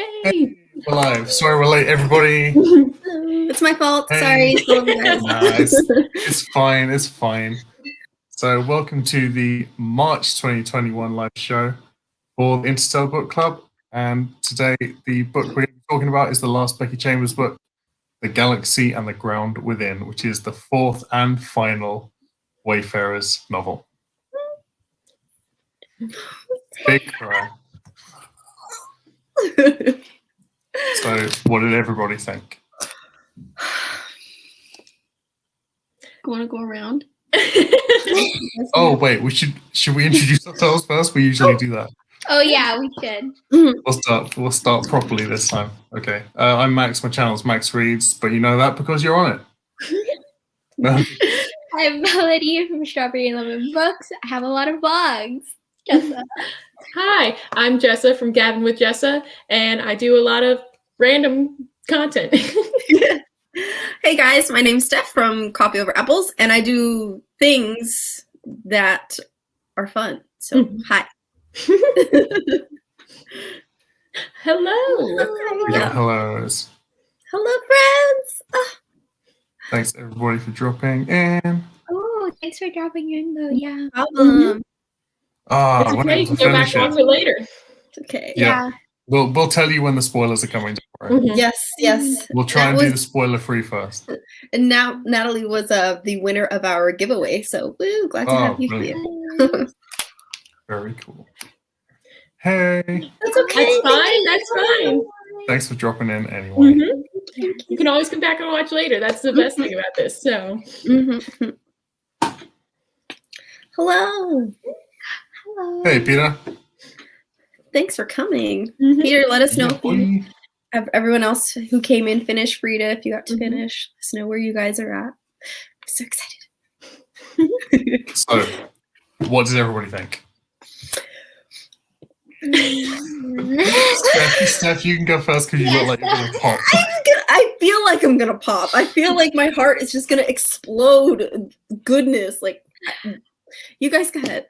Yay! We're live. Sorry we're late, everybody. It's my fault. Hey. Sorry. It's fine. It's fine. So welcome to the March 2021 live show for the Interstellar Book Club. And today the book we're going to be talking about is the last Becky Chambers book, The Galaxy and the Ground Within, which is the fourth and final Wayfarers novel. Big cry. So, what did everybody think? Want to go around? Oh wait, should we introduce ourselves first? We usually do that. Oh yeah, we should. We'll start properly this time. Okay. I'm Max. My channel's Max Reads, but you know that because you're on it. I'm Melody from Strawberry and Lemon Books. I have a lot of blogs. Jessa. Hi, I'm Jessa from Gavin with Jessa, and I do a lot of random content. Hey guys, my name's Steff from Coffee Over Apples, and I do things that are fun. So, hi. Hello. Yeah, hellos. Hello, friends. Thanks everybody for dropping in. Oh, thanks for dropping in though. Yeah. Problem. Ah, when You can go back and watch it later. Okay. Yeah. We'll tell you when the spoilers are coming. Yes. We'll try and do the spoiler free first. And now Natalie was the winner of our giveaway, so woo, glad to have you here. Very cool. Hey. That's okay. That's fine. Thanks for dropping in anyway. You can always come back and watch later. That's the best thing about this. So. Hello. Hello. Hey, Peter. Thanks for coming. Peter, let us know if you have everyone else who came in finished. Frida, if you got to finish, let us know where you guys are at. I'm so excited. So, what does everybody think? Steff, you can go first because you look like you're gonna pop. I feel like I'm gonna pop. I feel like my heart is just gonna explode. Goodness, like you guys go ahead.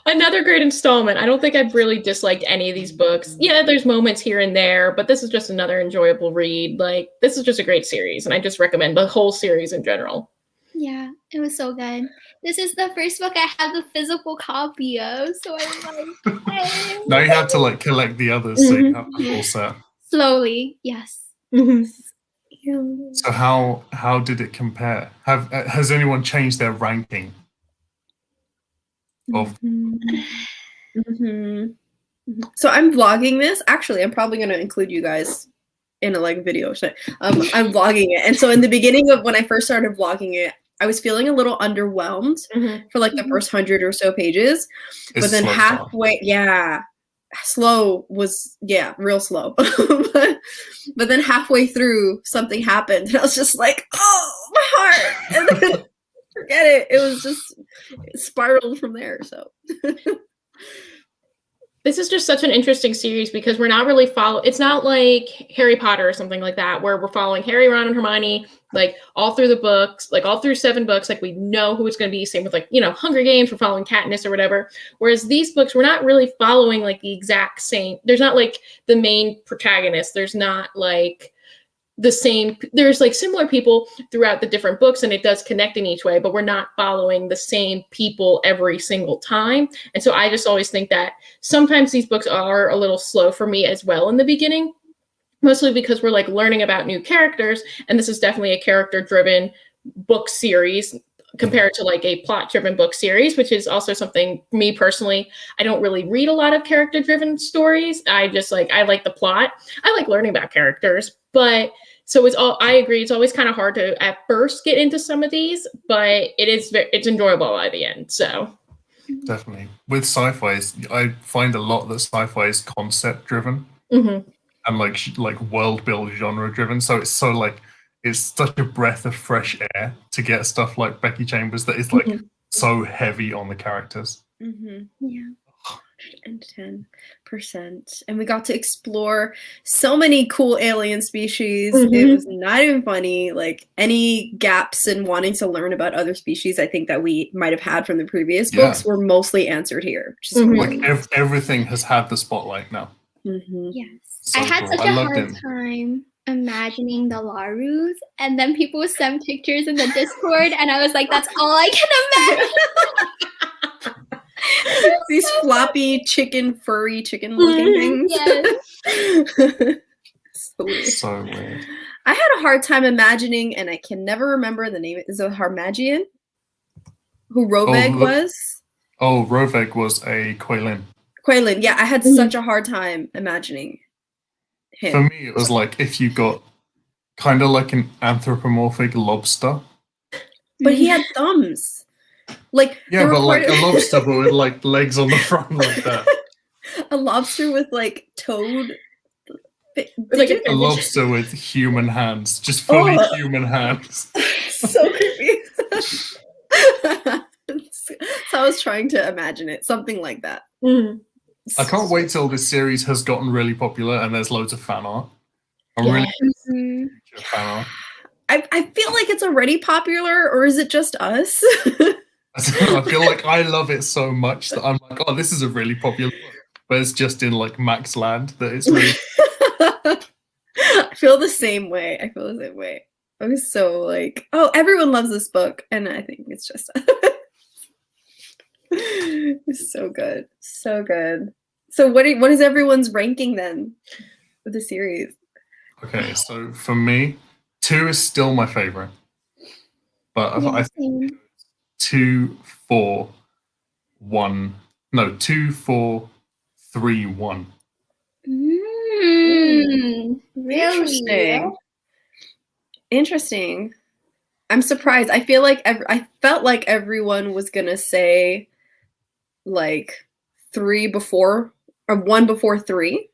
Another great installment. I don't think I've really disliked any of these books. Yeah, there's moments here and there, but this is just another enjoyable read. Like, this is just a great series, and I just recommend the whole series in general. Yeah, it was so good. This is the first book I have the physical copy of, so I'm like, hey. Now you have to like collect the others, so you have the full set. Slowly, yes. So how did it compare? Has anyone changed their ranking of? So I'm vlogging this. Actually, I'm probably gonna include you guys in a video. I'm vlogging it, and so in the beginning of when I first started vlogging it, I was feeling a little underwhelmed for like the first 100 or so pages, but then halfway, slow was real slow. but then halfway through, something happened, and I was just like, oh, my heart, and then forget it. It was just spiraled from there. So. This is just such an interesting series because we're not really it's not like Harry Potter or something like that, where we're following Harry, Ron, and Hermione, like all through the books, like all through 7 books, like we know who it's going to be. Same with Hunger Games, we're following Katniss or whatever. Whereas these books, we're not really following like the exact same. There's not like the main protagonist. There's not like the same, there's like similar people throughout the different books, and it does connect in each way, but we're not following the same people every single time. And so I just always think that sometimes these books are a little slow for me as well in the beginning, mostly because we're like learning about new characters, and this is definitely a character-driven book series compared to like a plot-driven book series, which is also something, me personally, I don't really read a lot of character-driven stories. I like the plot. I like learning about characters, but so I agree, it's always kind of hard to at first get into some of these, but it's enjoyable by the end. So definitely with sci-fi, I find a lot that sci-fi is concept driven and like world build genre driven. So it's such a breath of fresh air to get stuff like Becky Chambers that is like so heavy on the characters. Yeah. 110%. And we got to explore so many cool alien species. It was not even funny. Like any gaps in wanting to learn about other species, I think that we might have had from the previous books were mostly answered here. Like everything has had the spotlight now. Mm-hmm. Yes. So I had cool. such I a loved hard him. time imagining the Larus, and then people send pictures in the Discord, and I was like, that's all I can imagine. These floppy furry chicken looking things. Yes. So weird. So weird. I had a hard time imagining, and I can never remember the name. Is it Harmagian? Who Roveg was? Oh, Roveg was a Quailin. Quailin. Yeah, I had such a hard time imagining him. For me, it was like if you got kind of like an anthropomorphic lobster. But he had thumbs. Like Yeah, but like a lobster, but with like legs on the front like that. A lobster with like toad. Like Digits? A lobster with human hands, just fully human hands. So creepy. So I was trying to imagine it, something like that. Mhm. I can't wait till this series has gotten really popular and there's loads of fan art. I'm Yeah. really fan art. I feel like it's already popular, or is it just us? I feel like I love it so much that I'm like, oh, this is a really popular book. But it's just in like Max Land that it's really. I feel the same way. I was so like, oh, everyone loves this book, and I think it's just it's so good, so good. So what is everyone's ranking then of the series? Okay, so for me, 2 is still my favorite, but I think 2, 4, 1. No, 2, 4, 3, 1. Really? Interesting. I'm surprised. I feel like I felt like everyone was gonna say like 3 before or 1 before 3.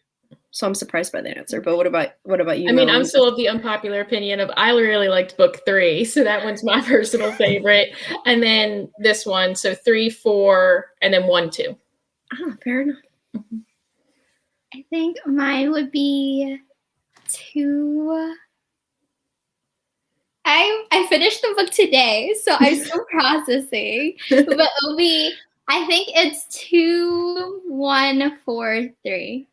So I'm surprised by that answer. But what about you? I mean, Melanie? I'm still of the unpopular opinion of I really liked book 3, so that one's my personal favorite. And then this one, so 3, 4, and then 1, 2. Ah, fair enough. I think mine would be 2. I finished the book today, so I'm still processing. But it'll be, I think it's 2, 1, 4, 3.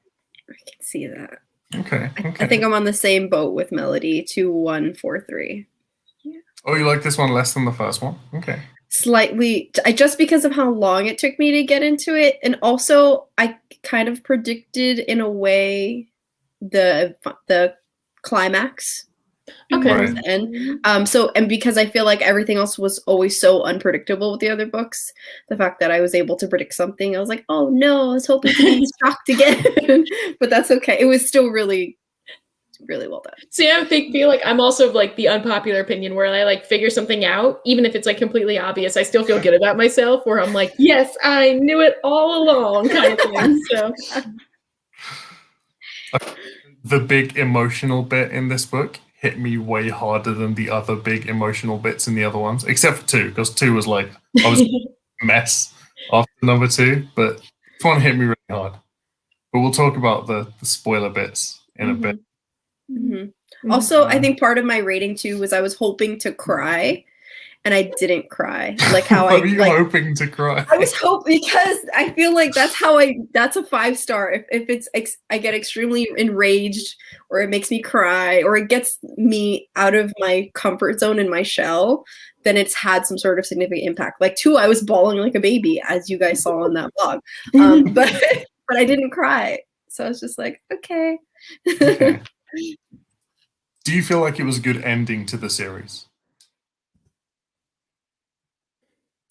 I can see that. Okay. I think I'm on the same boat with Melody. 2, 1, 4, 3. Oh, you like this one less than the first one? Okay. Slightly, just because of how long it took me to get into it, and also I kind of predicted in a way the climax. Okay. Right. And so, and because I feel like everything else was always so unpredictable with the other books, the fact that I was able to predict something, I was like, oh no, I was hoping to be shocked again. But that's okay. It was still really, really well done. See, I feel like I'm also of like the unpopular opinion where I like figure something out, even if it's like completely obvious, I still feel good about myself, where I'm like, yes, I knew it all along kind of thing. So the big emotional bit in this book hit me way harder than the other big emotional bits in the other ones, except for 2, because 2 was like, I was a mess after number 2, but this one hit me really hard. But we'll talk about the spoiler bits in a bit. Mm-hmm. Also, I think part of my rating too was I was hoping to cry, and I didn't cry. Like how Were you hoping to cry? I was hoping, because I feel like that's a 5-star. If it's I get extremely enraged, or it makes me cry, or it gets me out of my comfort zone in my shell, then it's had some sort of significant impact. Like 2, I was bawling like a baby, as you guys saw in that vlog. But I didn't cry. So I was just like, okay. Okay. Do you feel like it was a good ending to the series?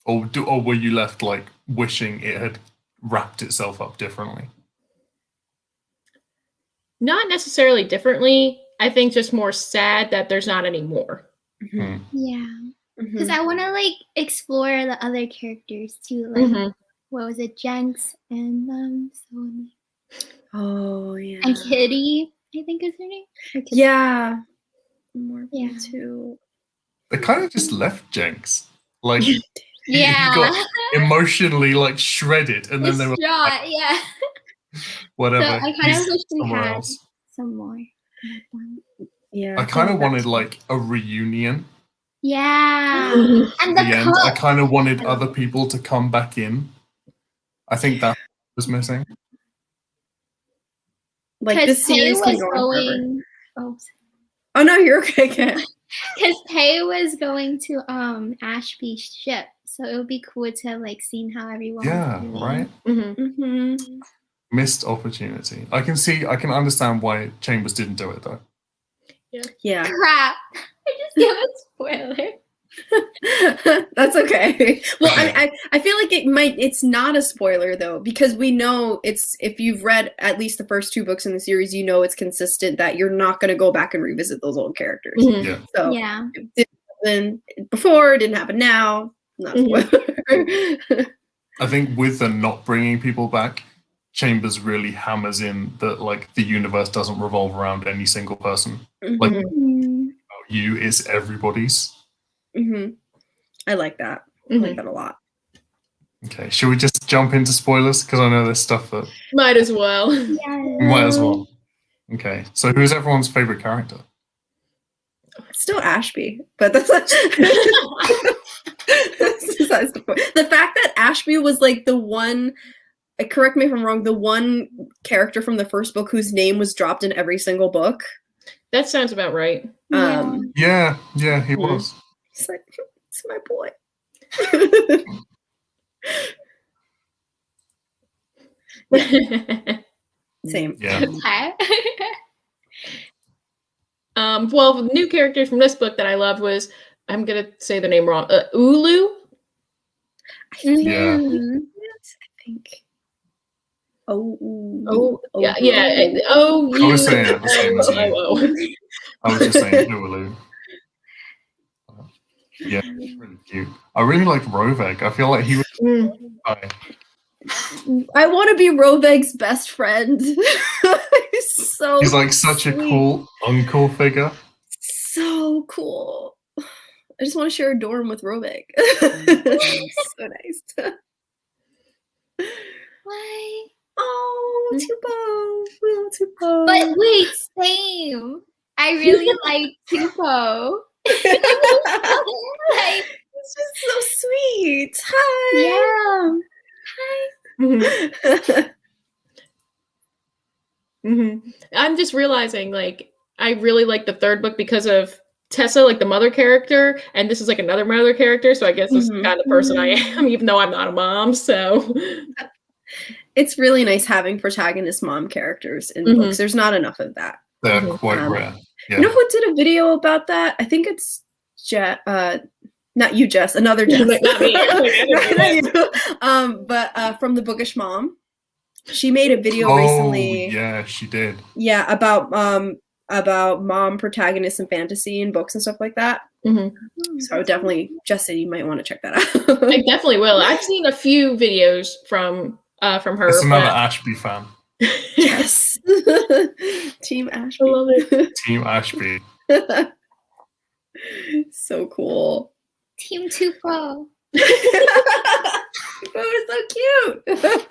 Or were you left like wishing it had wrapped itself up differently? not necessarily differently. I think just more sad that there's not any more. Mm. Yeah. Because I want to like explore the other characters too. Like, what was it? Jenks and Oh yeah. and Kitty, I think is her name. Yeah. More Yeah. too. They kind of just left Jenks. Like he got emotionally like shredded, and then they were like, yeah. whatever. So I kind of wish we somewhere had else. some more. Yeah. I kind of wanted like a reunion. Yeah. And At the the end, I cook. kind of wanted other people to come back in. I think that was missing. Like Because this Tay series can was go on forever. going. Oh, Oh no, you're okay. because Tay was going to Ashby's ship, so it would be cool to like seeing how everyone. Yeah, was doing. right. Mm-hmm. Missed opportunity. I can understand why Chambers didn't do it though. Yeah. Crap! I just gave a spoiler. That's okay. Well, I feel like it's not a spoiler though, because we know it's, if you've read at least the first 2 books in the series, you know it's consistent that you're not going to go back and revisit those old characters. Mhm. Yeah. So Yeah. it didn't happen before, it didn't happen now. Not a spoiler. I think with the not bringing people back, Chambers really hammers in that like the universe doesn't revolve around any single person. Like Mhm. you is everybody's. Mhm. I like that. I like that a lot. Okay, should we just jump into spoilers? Because I know there's stuff that Might as well. Yeah. we might as well. Okay, so who's everyone's favorite character? Still Ashby, but that's besides the point. The fact that Ashby was like the one, correct me if I'm wrong, the one character from the first book whose name was dropped in every single book. That sounds about right. Yeah, he was. He's like, it's my boy. Same. Yeah. Well, the new character from this book that I loved was, I'm gonna say the name wrong, Ulu. I think. Yeah. I think. Oh, yeah. Oh, I was saying it the same as you. Oh. I was just saying Ulu. Yeah, it's really cute. I really like Roveg. I feel like he was. I want to be Roveg's best friend. He's like such sweet. a cool uncle figure. So cool. I just want to share a dorm with Roveg. So nice. Why? Oh, Tupo. We love Tupo. But wait, same. I really like Tupo. Like, it's just so sweet. Hi. yeah. Hi. I'm just realizing, like, I really like the third book because of Tessa, like the mother character, and this is like another mother character. So I guess this is kind of the person I am, even though I'm not a mom. So it's really nice having protagonist mom characters in books. There's not enough of that. They're quite rare. Yeah. You know who did a video about that? I think it's not you, Jess, another Jess. Not me. But from the Bookish Mom. She made a video recently. Yeah, she did. Yeah, about mom protagonists in fantasy and books and stuff like that. So I would definitely, Jessa, you might want to check that out. I definitely will. I've seen a few videos from her. It's another Ashby fan. Yes. Team Ashby. I love it. Team Ashby. So cool. Team Tupo. It was so cute.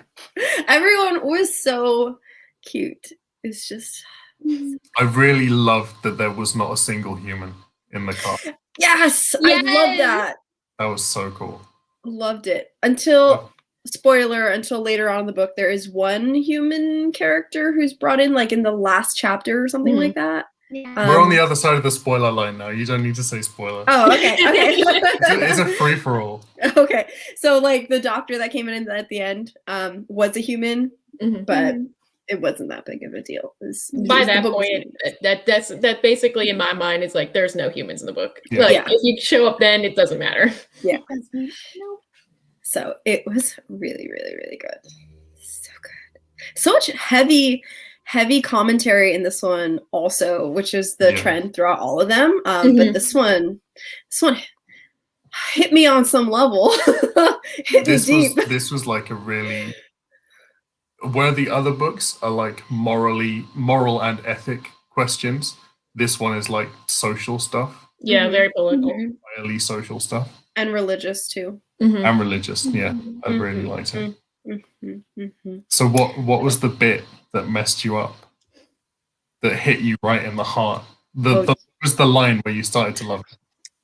Everyone was so cute. It's just. I really loved that there was not a single human in the car. Yes, I love that. That was so cool. Loved it. Until, spoiler, until later on in the book, there is one human character who's brought in, like in the last chapter or something like that. Yeah. We're on the other side of the spoiler line now. You don't need to say spoiler. Oh, okay. It's a free-for-all. Okay. So, like, the doctor that came in at the end was a human, but it wasn't that big of a deal. By that point, that basically in my mind is like there's no humans in the book. Yeah. Like if you show up then it doesn't matter. Yeah. So it was really, really, really good. So good. So much heavy commentary in this one also, which is the trend throughout all of them. But this one hit me on some level. Hit me deep. This was like a really, where the other books are like moral and ethic questions, this one is like social stuff. Yeah, very political. Highly social stuff. And religious too. And religious, yeah. I really liked it. So what was the bit that messed you up? That hit you right in the heart? What was the line where you started to love it?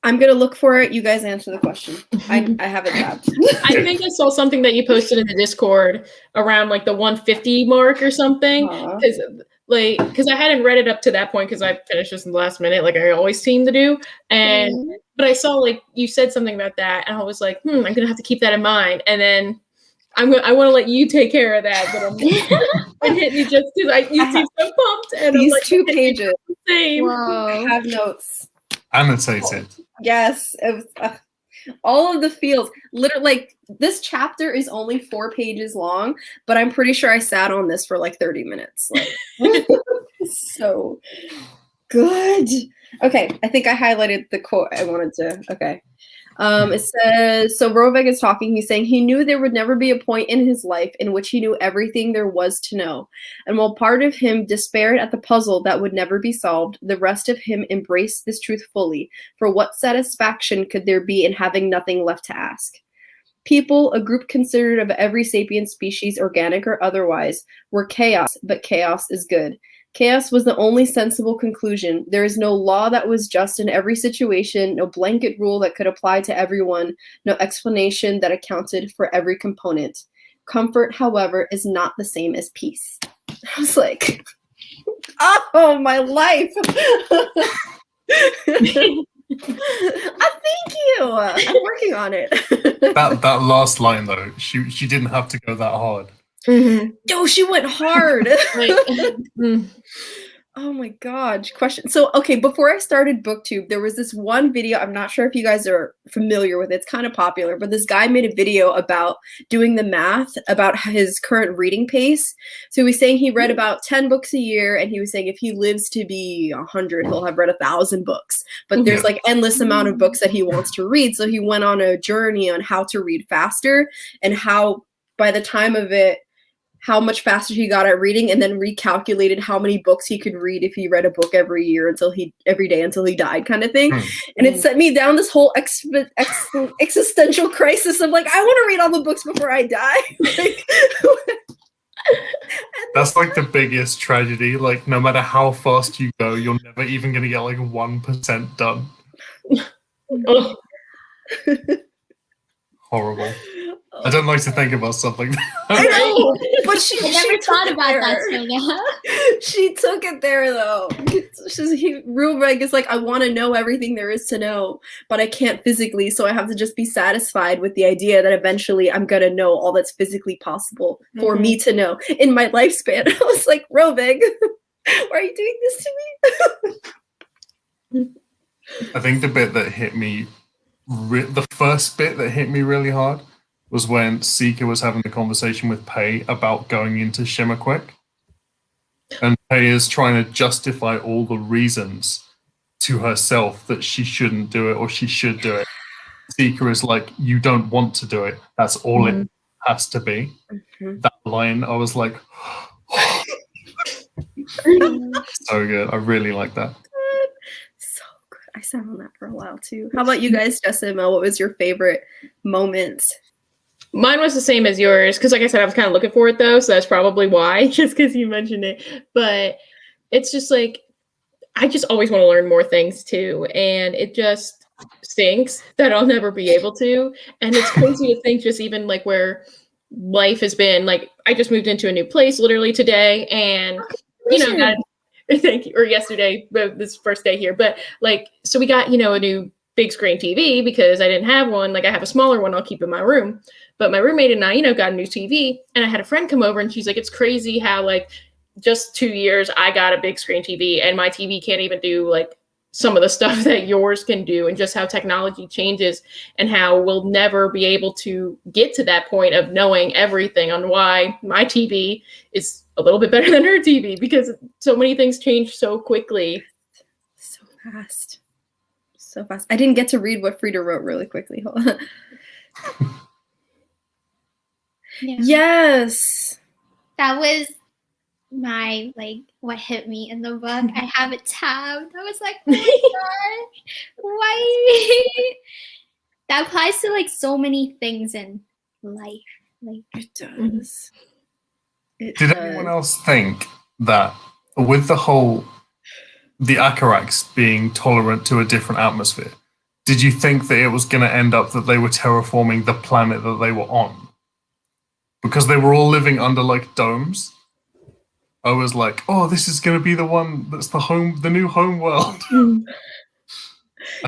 I'm gonna look for it. You guys answer the question. I have it tabbed. I think I saw something that you posted in the Discord around like the 150 mark or something. Because I hadn't read it up to that point because I finished this in the last minute, like I always seem to do. But I saw like you said something about that, and I was like, I'm gonna have to keep that in mind. And then I want to let you take care of that. But it hit me just because you seem so pumped. And these I'm like, 2 pages. Same. I have notes. Annotated. Yes, it was, all of the feels. Literally, like this chapter is only 4 pages long, but I'm pretty sure I sat on this for like 30 minutes. Like, so good. Okay, I think I highlighted the quote I wanted to. Okay. It says, so Roveg is talking, he's saying he knew there would never be a point in his life in which he knew everything there was to know. And while part of him despaired at the puzzle that would never be solved, the rest of him embraced this truth fully. For what satisfaction could there be in having nothing left to ask? People, a group considered of every sapient species, organic or otherwise, were chaos, but chaos is good. Chaos was the only sensible conclusion. There is no law that was just in every situation, no blanket rule that could apply to everyone, no explanation that accounted for every component. Comfort, however, is not the same as peace. I was like, oh, my life. Thank you. I'm working on it. That last line though, she didn't have to go that hard. Yo, she went hard. Oh my God. Question. So, okay, before I started BookTube, there was this one video. I'm not sure if you guys are familiar with it. It's kind of popular, but this guy made a video about doing the math about his current reading pace. So he was saying he read about 10 books a year, and he was saying if he lives to be 100, he'll have read 1,000 books. But there's like endless amount of books that he wants to read. So he went on a journey on how to read faster and how by the time of it, how much faster he got at reading, and then recalculated how many books he could read if he read a book every day until he died, kind of thing. And it set me down this whole existential crisis of like, I want to read all the books before I die. Like, that's like the biggest tragedy. Like, no matter how fast you go, you're never even gonna get like 1% done. Horrible. I don't like to think about stuff like that. I know, but I never thought about that till now. She took it there though. Rulreg is like, I want to know everything there is to know, but I can't physically, so I have to just be satisfied with the idea that eventually I'm gonna know all that's physically possible for me to know in my lifespan. I was like, Roveg, why are you doing this to me? I think the bit that hit me, the first bit that hit me really hard was when Seeker was having the conversation with Pei about going into Shimmerquick. And Pei is trying to justify all the reasons to herself that she shouldn't do it or she should do it. Seeker is like, you don't want to do it. That's all it has to be. That line, I was like, so good. I really like that. So good. I sat on that for a while too. How about you guys, Jessa and Mel? What was your favorite moment? Mine was the same as yours, because like I said, I was kind of looking for it though, so that's probably why, just because you mentioned it. But it's just like, I just always want to learn more things too, and it just stinks that I'll never be able to. And it's crazy to think just even like where life has been. Like, I just moved into a new place literally today, and thank you, or yesterday, this first day here. But like, so we got, a new big screen TV because I didn't have one. Like, I have a smaller one I'll keep in my room. But my roommate and I, got a new TV, and I had a friend come over, and she's like, it's crazy how like just 2 years I got a big screen TV, and my TV can't even do like some of the stuff that yours can do, and just how technology changes and how we'll never be able to get to that point of knowing everything on why my TV is a little bit better than her TV, because so many things change so quickly. So fast. So fast. I didn't get to read what Frida wrote really quickly. Hold on. Yeah. Yes. That was what hit me in the book. I have it tabbed. I was like, oh my gosh, why? That applies to like so many things in life. Like, it does. Did anyone else think that with the Akarax being tolerant to a different atmosphere, did you think that it was going to end up that they were terraforming the planet that they were on? Because they were all living under like domes. I was like, oh, this is going to be the one that's the new home world.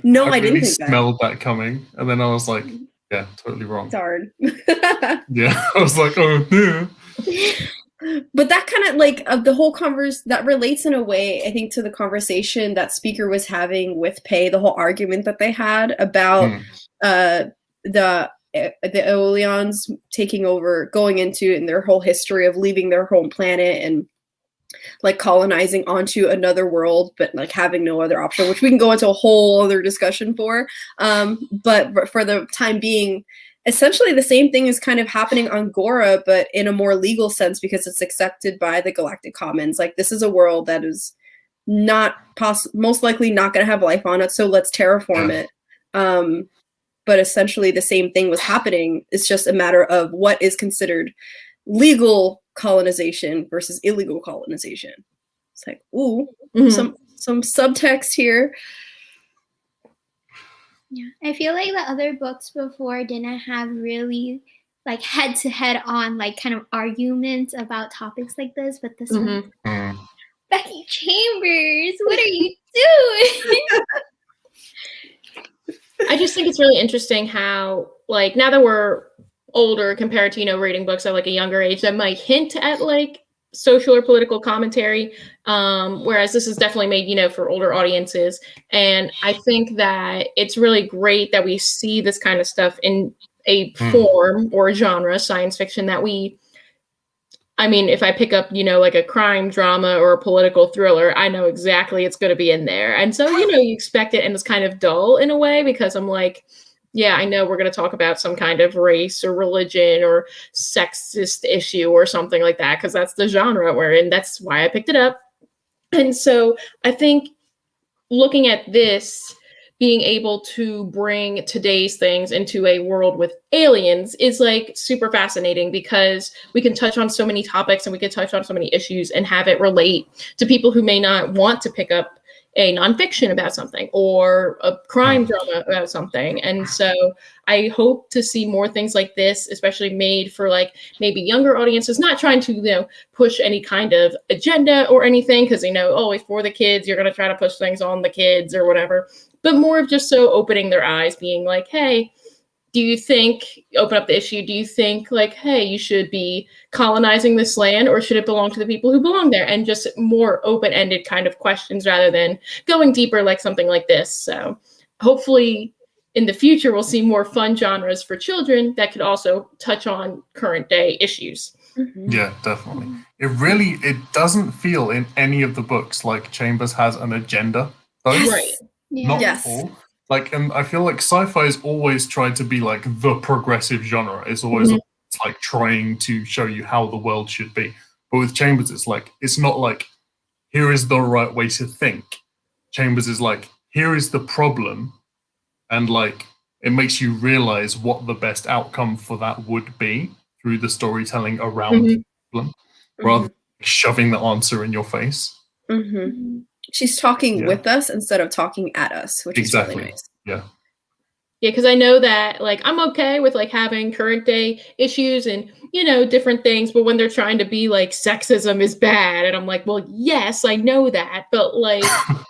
No, I I didn't really think that. smelled that coming. And then I was like, yeah, totally wrong. Darn. Yeah, I was like, oh, no. But that kind of like of the whole that relates in a way, I think, to the conversation that Speaker was having with Pei, the whole argument that they had about the Aeolians taking over, going into in their whole history of leaving their home planet and like colonizing onto another world, but like having no other option, which we can go into a whole other discussion for. But for the time being, essentially the same thing is kind of happening on Gora, but in a more legal sense because it's accepted by the Galactic Commons. Like this is a world that is not most likely not going to have life on it, so let's terraform it. But essentially the same thing was happening. It's just a matter of what is considered legal colonization versus illegal colonization. It's like, ooh, some subtext here. Yeah, I feel like the other books before didn't have really like head to head on like kind of arguments about topics like this, but this one, Becky Chambers, what are you doing? I just think it's really interesting how, like, now that we're older compared to, you know, reading books at like a younger age that might hint at like social or political commentary, whereas this is definitely made, you know, for older audiences. And I think that it's really great that we see this kind of stuff in a form or a genre, science fiction, that I mean, if I pick up, you know, like a crime drama or a political thriller, I know exactly it's going to be in there. And so, you know, you expect it, and it's kind of dull in a way because I'm like, yeah, I know we're going to talk about some kind of race or religion or sexist issue or something like that, because that's the genre we're in. That's why I picked it up. And so I think looking at this, being able to bring today's things into a world with aliens is like super fascinating, because we can touch on so many topics and we can touch on so many issues and have it relate to people who may not want to pick up a nonfiction about something or a crime drama about something. And so I hope to see more things like this, especially made for like maybe younger audiences, not trying to, you know, push any kind of agenda or anything, because, you know, always for the kids, you're going to try to push things on the kids or whatever, but more of just so opening their eyes, being like, hey, do you think, open up the issue, do you think like, hey, you should be colonizing this land, or should it belong to the people who belong there? And just more open-ended kind of questions rather than going deeper like something like this. So hopefully in the future, we'll see more fun genres for children that could also touch on current day issues. Yeah, definitely. It doesn't feel in any of the books like Chambers has an agenda, though. Right. Not all. Like, and I feel like sci-fi has always tried to be like the progressive genre. It's always like trying to show you how the world should be. But with Chambers, it's like, it's not like, here is the right way to think. Chambers is like, here is the problem. And like, it makes you realize what the best outcome for that would be through the storytelling around the problem, rather than shoving the answer in your face. She's talking with us instead of talking at us, which is really nice. Yeah, because I know that like I'm okay with like having current day issues and, you know, different things, but when they're trying to be like sexism is bad, and I'm like, well, yes, I know that, but like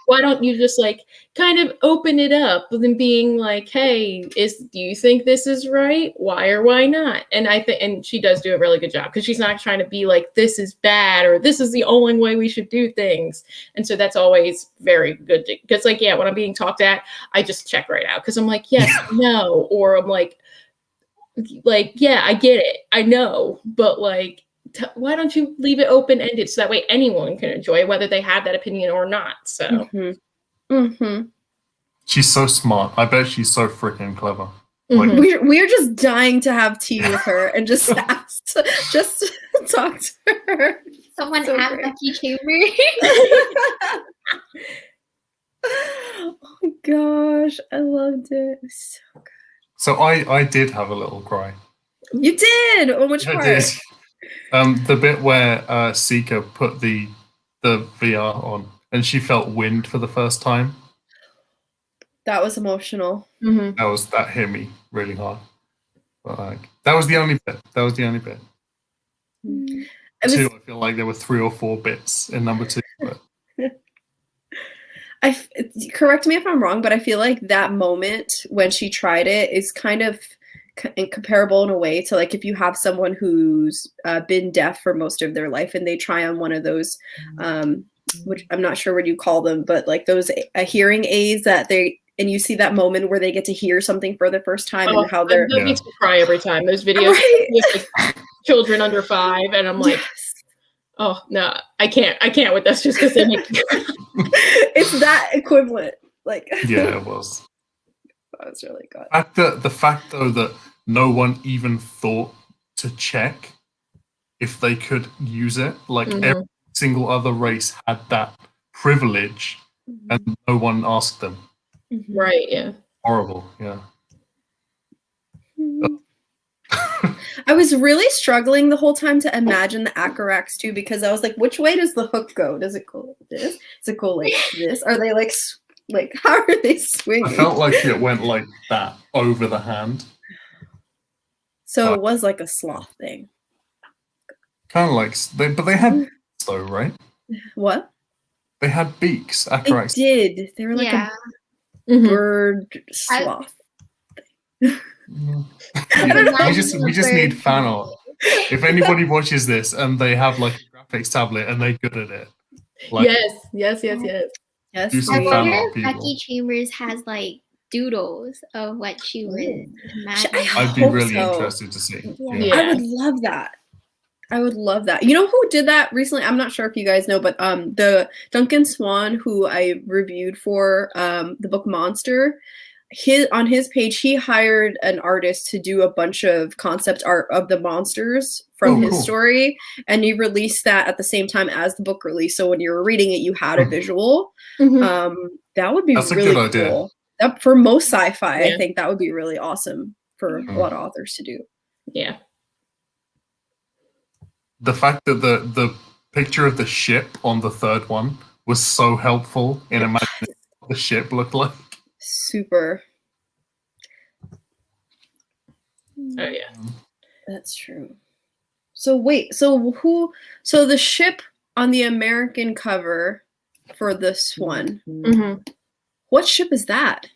why don't you just like kind of open it up and being like, hey, do you think this is right? Why or why not? And I think, and she does do a really good job, because she's not trying to be like, this is bad or this is the only way we should do things. And so that's always very good, because like, yeah, when I'm being talked at, I just check right out, because I'm like, yes, no, or I'm like, yeah, I get it, I know, but like, why don't you leave it open-ended so that way anyone can enjoy it, whether they have that opinion or not. So she's so smart. I bet she's so freaking clever. Like, we're just dying to have tea with her and just just talk to her. Someone at Becky Chambers. Oh my gosh, I loved it. It was so good. So I did have a little cry. You did? Oh, which part? I did. The bit where Sika put the VR on and she felt wind for the first time. That was emotional. Mm-hmm. That hit me really hard. But like that was the only bit. Mm. It was, Two, I feel like there were 3 or 4 bits in number 2. But correct me if I'm wrong, but I feel like that moment when she tried it is kind of comparable in a way to like if you have someone who's been deaf for most of their life and they try on one of those, which I'm not sure what you call them, but like those hearing aids that and you see that moment where they get to hear something for the first time and how they're. That makes me cry every time. Those videos with like, children under 5, and I'm like, oh no, I can't with this just because they make me cry. It's that equivalent. Like yeah, it was. That was really good. The fact though that no one even thought to check if they could use it, like every single other race had that privilege, and no one asked them. Right? Yeah. Horrible. Yeah. I was really struggling the whole time to imagine the Acarax too, because I was like, which way does the hook go? Does it go like this? Does it go like this? Are they like how are they swinging? I felt like it went like that over the hand. So it was like a sloth thing. Kind of like but they had beaks though, right? What? They had beaks. They Acarax. did. They were like Yeah. a bird sloth. Yeah, we just need fan art. If anybody watches this and they have like a graphics tablet and they're good at it, like, yes. Yes. do some I fan wonder art, if people. Becky Chambers has like doodles of what she would imagine. I'd be hope really so. interested to see. Yeah. I would love that. You know who did that recently? I'm not sure if you guys know, but the Duncan Swan, who I reviewed for the book Monster, on his page, he hired an artist to do a bunch of concept art of the monsters from his story, and he released that at the same time as the book release. So when you were reading it, you had a visual. That would be That's really a good idea. cool. That, for most sci-fi, I think that would be really awesome for a lot of authors to do. Yeah. The fact that the picture of the ship on the 3rd one was so helpful in imagining what the ship looked like. Super. Oh yeah. That's true. So wait, so the ship on the American cover for this one, what ship is that?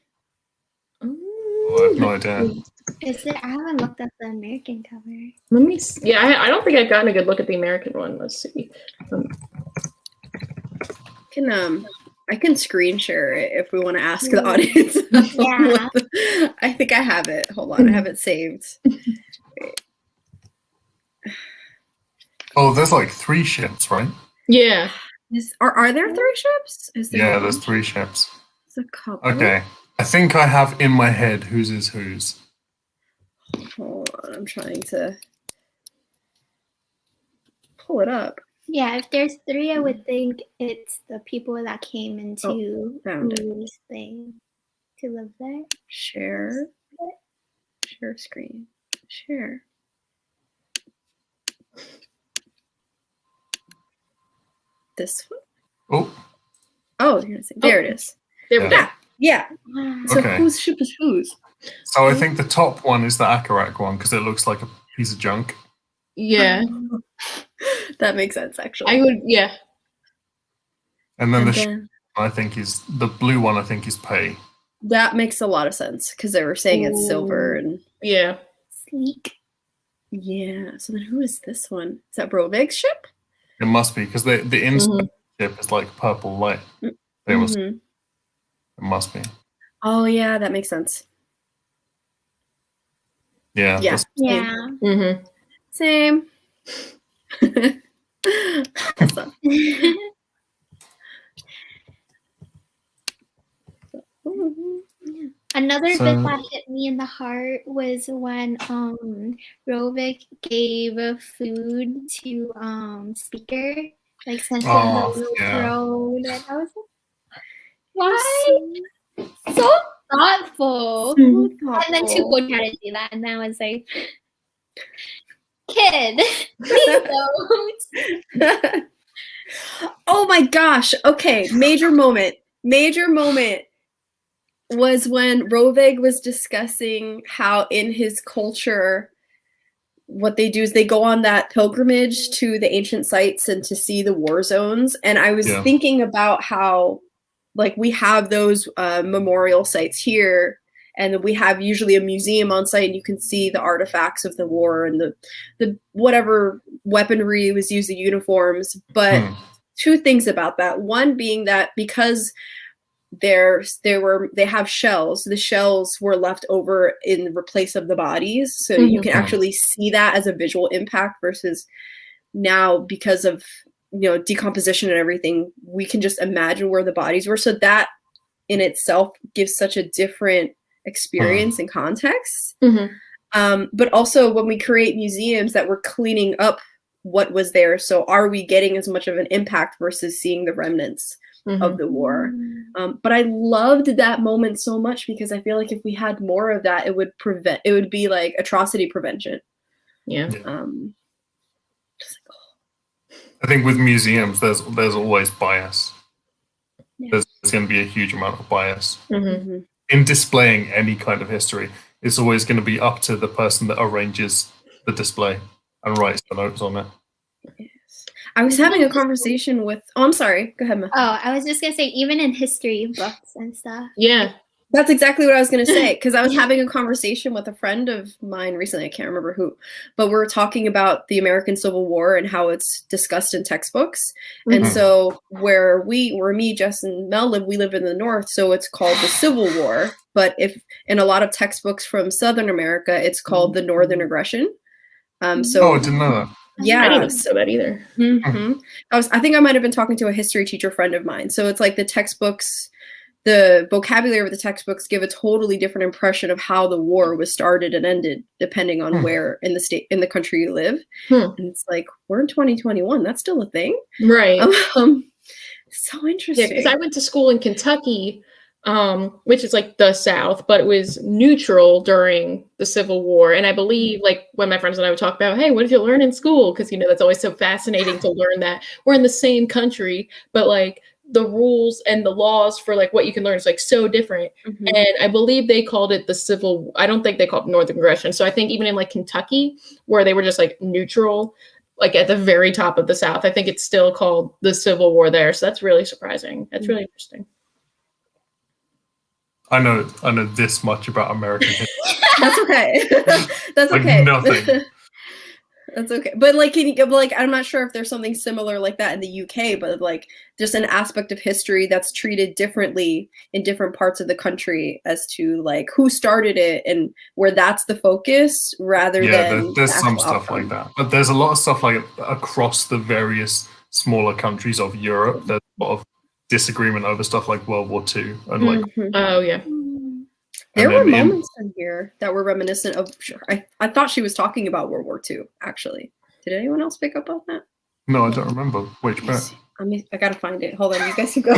Oh, I have no idea. Is it? I haven't looked at the American cover. Let me see. Yeah, I don't think I've gotten a good look at the American one. Let's see. I can screen share it if we want to ask the audience. Yeah. I think I have it. Hold on, I have it saved. Wait. Oh, there's like 3 ships, right? Yeah. Are there 3 ships? Yeah, there's 3 ships. There's a couple. Okay. I think I have in my head whose is whose. Hold on, I'm trying to pull it up. Yeah, if there's 3, I would think it's the people that came into found it. whose thing to live there. Share screen. Share. This one? Oh, there it is. There we go. Yeah. So Okay. whose ship is whose? So I think the top one is the Akarak one because it looks like a piece of junk. Yeah. That makes sense, actually. I would. Yeah. And then I think is the blue one. I think is Pei. That makes a lot of sense because they were saying it's silver and Yeah. Sleek. yeah. So then who is this one? Is that Brovig's ship? It must be because the instant ship is like purple light. It must be. Oh yeah, that makes sense. Yeah. Yeah. Yeah. Same. Awesome. Another bit that hit me in the heart was when Rovik gave food to Speaker, like sent him the little road, and I was like, why? So thoughtful. And then Tuco tried to do that, and I was like, kid, please don't. Oh my gosh. Okay, major moment. was when Rovig was discussing how in his culture, what they do is they go on that pilgrimage to the ancient sites and to see the war zones. And I was thinking about how, like, we have those memorial sites here, and we have usually a museum on site, and you can see the artifacts of the war and the whatever weaponry was used, the uniforms. But two things about that. One being that because they have shells, the shells were left over in place of the bodies, so you can actually see that as a visual impact, versus now, because of decomposition and everything, we can just imagine where the bodies were. So that in itself gives such a different experience and context. But also when we create museums, that we're cleaning up what was there, so are we getting as much of an impact versus seeing the remnants of the war? But I loved that moment so much, because I feel like if we had more of that, it would be like atrocity prevention. I think with museums, there's always bias. There's going to be a huge amount of bias in displaying any kind of history. It's always going to be up to the person that arranges the display and writes the notes on it. I was having a conversation with. Oh, I'm sorry. Go ahead, Ma. Oh, I was just gonna say, even in history books and stuff. Yeah, that's exactly what I was gonna say, because I was having a conversation with a friend of mine recently. I can't remember who, but we were talking about the American Civil War and how it's discussed in textbooks. And so where me, Jess, and Mel live, we live in the North, so it's called the Civil War. But if in a lot of textbooks from Southern America, it's called the Northern Aggression. I didn't know that. Yeah, I didn't know that either. I think I might have been talking to a history teacher friend of mine. So it's like the textbooks, the vocabulary of the textbooks give a totally different impression of how the war was started and ended, depending on where in the country you live. And it's like, we're in 2021. That's still a thing, right? So interesting. Yeah, because I went to school in Kentucky, which is like the South, but it was neutral during the Civil War. And I believe, like, when my friends and I would talk about, hey, what did you learn in school? Because, that's always so fascinating to learn that we're in the same country, but like the rules and the laws for like what you can learn is like so different. And I believe they called it I don't think they called it Northern Aggression. So I think even in like Kentucky, where they were just like neutral, like at the very top of the South, I think it's still called the Civil War there. So that's really surprising. That's really interesting. I know this much about American history. That's okay. That's like okay. Nothing. That's okay. But I'm not sure if there's something similar like that in the UK, but like just an aspect of history that's treated differently in different parts of the country as to like who started it and where that's the focus rather than there's some stuff like that. But there's a lot of stuff like across the various smaller countries of Europe. There's a lot of disagreement over stuff like World War II and like oh yeah, there were moments in here that were reminiscent of. I thought she was talking about World War II. Actually, did anyone else pick up on that? No, I don't remember which bit. I gotta find it. Hold on, you guys can go.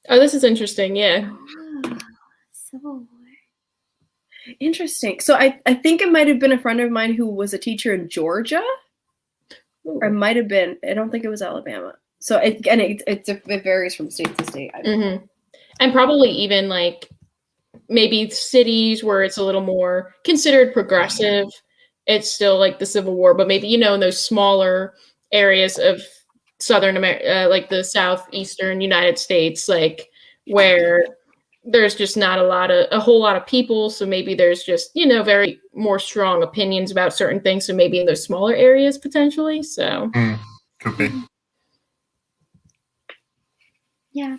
Oh, this is interesting. Yeah. Civil War. Interesting. So I think it might have been a friend of mine who was a teacher in Georgia. Or it might have been. I don't think it was Alabama. So it varies from state to state. And probably even like maybe cities where it's a little more considered progressive, it's still like the Civil War. But maybe in those smaller areas of Southern America, like the southeastern United States, like where there's just not a whole lot of people. So maybe there's just, very more strong opinions about certain things. So maybe in those smaller areas potentially. So could be. Yeah.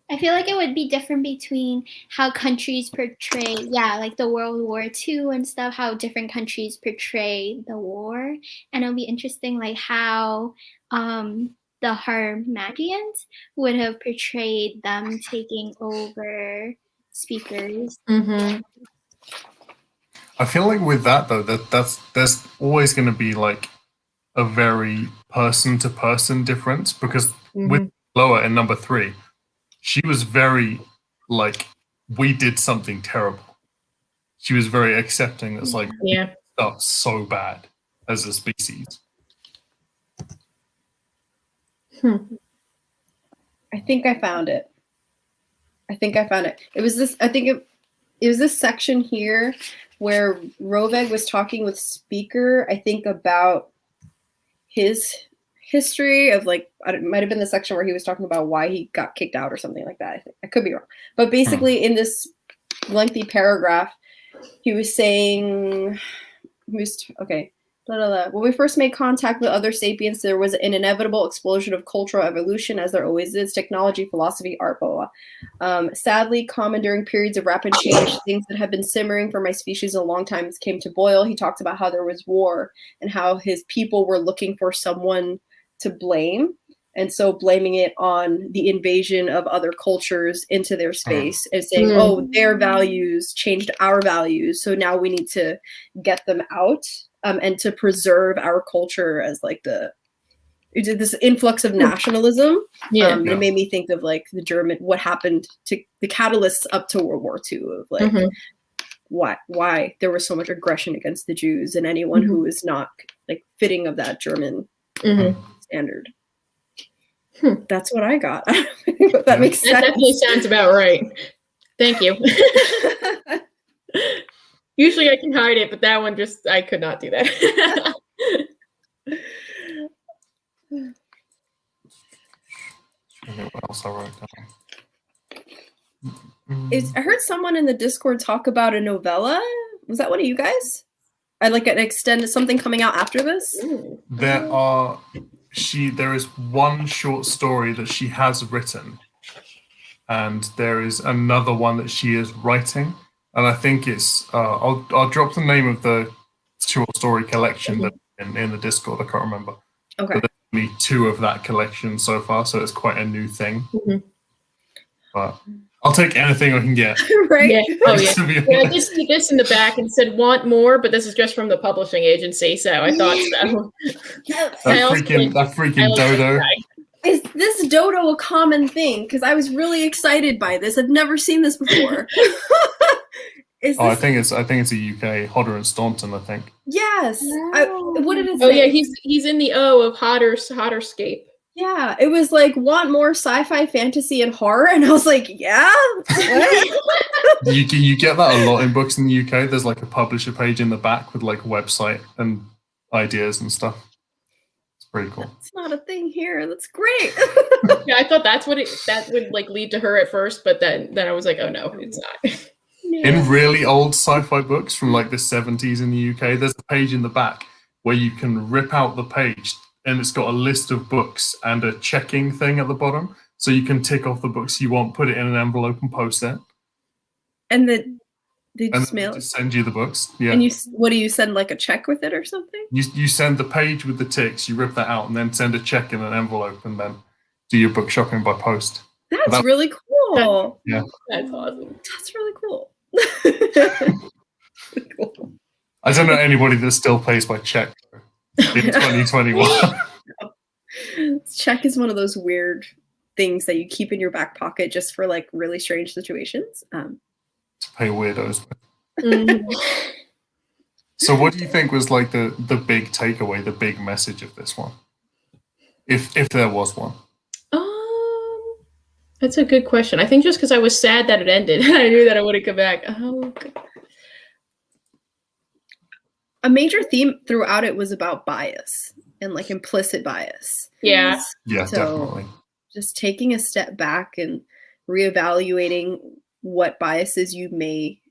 I feel like it would be different between how countries portray, like the World War II and stuff, how different countries portray the war. And it'll be interesting, like how the Harmadians would have portrayed them taking over speakers. I feel like with that though, there's always going to be like a very person-to-person difference, because with Loa in number 3, she was very like, we did something terrible. She was very accepting. It's like, that's so bad as a species. I think I found it. It was this. I think it was this section here where Roveg was talking with Speaker. I think about his history of like, it might have been the section where he was talking about why he got kicked out or something like that. I could be wrong, but basically in this lengthy paragraph, he was saying, okay. When we first made contact with other sapiens, there was an inevitable explosion of cultural evolution, as there always is, technology, philosophy, art, blah, blah. Sadly, common during periods of rapid change, things that have been simmering for my species a long time came to boil. He talked about how there was war and how his people were looking for someone to blame. And so blaming it on the invasion of other cultures into their space and saying, oh, their values changed our values, so now we need to get them out. And to preserve our culture as like this influx of nationalism. It made me think of like what happened to the catalysts up to World War II of like why there was so much aggression against the Jews and anyone who was not like fitting of that German standard. That's what I got. I don't know if that makes sense. That definitely sounds about right. Thank you. Usually I can hide it, but that one I could not do that. What else I wrote down? I heard someone in the Discord talk about a novella. Was that one of you guys? I'd like an extended something coming out after this. There is one short story that she has written, and there is another one that she is writing. And I think it's I'll drop the name of the short story collection that in the Discord. I can't remember. Okay. But there's only 2 of that collection so far, so it's quite a new thing. But I'll take anything I can get. Right? Yeah. Oh yeah. Yeah. I just see this in the back and said want more, but this is just from the publishing agency, so I thought so. That freaking dodo. Is this dodo a common thing? Because I was really excited by this. I've never seen this before. I think it's a UK Hodder and Staunton, I think. Yes. What did it say? Oh yeah, he's in the O of Hodderscape. Yeah, it was like want more sci-fi, fantasy, and horror, and I was like, yeah. You get that a lot in books in the UK. There's like a publisher page in the back with like a website and ideas and stuff. It's pretty cool. It's not a thing here. That's great. Yeah, I thought that would like lead to her at first, but then I was like, oh no, it's not. In really old sci-fi books from like the 70s in the UK, there's a page in the back where you can rip out the page and it's got a list of books and a checking thing at the bottom. So you can tick off the books you want, put it in an envelope and post it. And they just mail it? Send you the books. Yeah. And what do you send, like a check with it or something? You send the page with the ticks, you rip that out and then send a check in an envelope and then do your book shopping by post. That's really cool. Yeah. That's awesome. That's really cool. Cool. I don't know anybody that still pays by check in 2021. Check is one of those weird things that you keep in your back pocket just for like really strange situations. To pay weirdos. So what do you think was like the big takeaway, the big message of this one? If there was one. That's a good question. I think just because I was sad that it ended, I knew that I wouldn't come back. A major theme throughout it was about bias and like implicit bias. Yeah. Yeah, so definitely. Just taking a step back and reevaluating what biases you may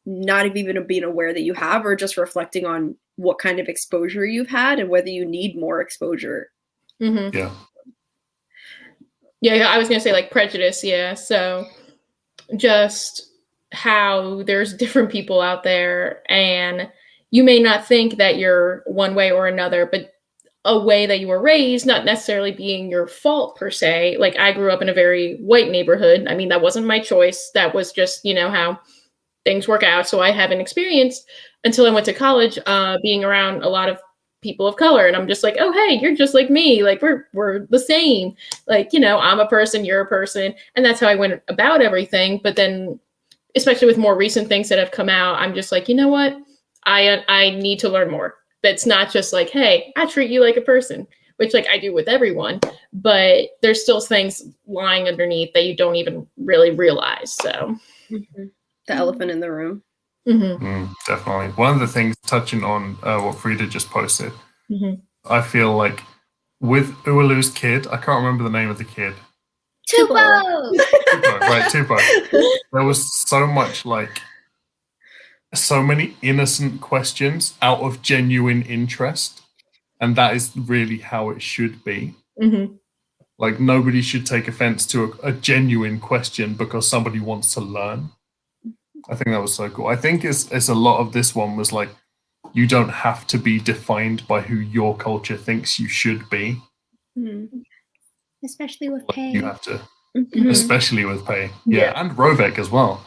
not have even been aware that you have, or just reflecting on what kind of exposure you've had and whether you need more exposure. Mm-hmm. Yeah. Yeah, I was going to say like prejudice. Yeah. So just how there's different people out there and you may not think that you're one way or another, but a way that you were raised, not necessarily being your fault per se. Like I grew up in a very white neighborhood. I mean, that wasn't my choice. That was just, how things work out. So I haven't experienced until I went to college, being around a lot of people of color. And I'm just like, oh, hey, you're just like me. Like we're the same. Like, I'm a person, you're a person. And that's how I went about everything. But then, especially with more recent things that have come out, I'm just like, you know what? I need to learn more. That's not just like, hey, I treat you like a person. which like I do with everyone, but there's still things lying underneath that you don't even really realize. So the elephant in the room. Definitely. One of the things, touching on what Frida just posted, I feel like with Ualu's kid, I can't remember the name of the kid. Tupo! Right, Tupo. There was so much so many innocent questions out of genuine interest, and that is really how it should be. Like, nobody should take offense to a genuine question because somebody wants to learn. I think that was so cool. I think it's a lot of this one was like, you don't have to be defined by who your culture thinks you should be. Especially with Like, pay. you have to, especially with pay. Yeah, and Rovek as well.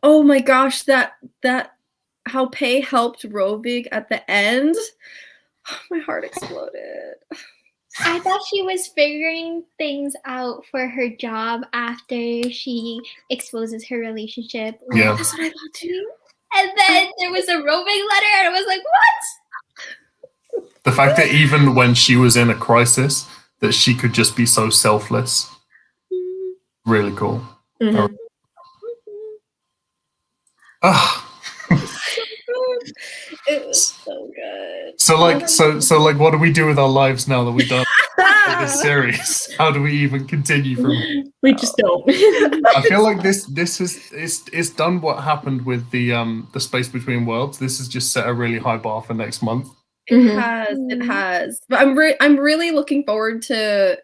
Oh my gosh, that how Pei helped Rovig at the end. My heart exploded. I thought she was figuring things out for her job after she exposes her relationship. Yeah. That's what I thought too. And then there was a roving letter, and I was like, what? The fact that even when she was in a crisis, that she could just be so selfless. Really cool. It was so good. So what do we do with our lives now that we've done this series? How do we even continue from here? We just don't. I feel like this is done what happened with the Space Between Worlds. This has just set a really high bar for next month. It has. But I'm really looking forward to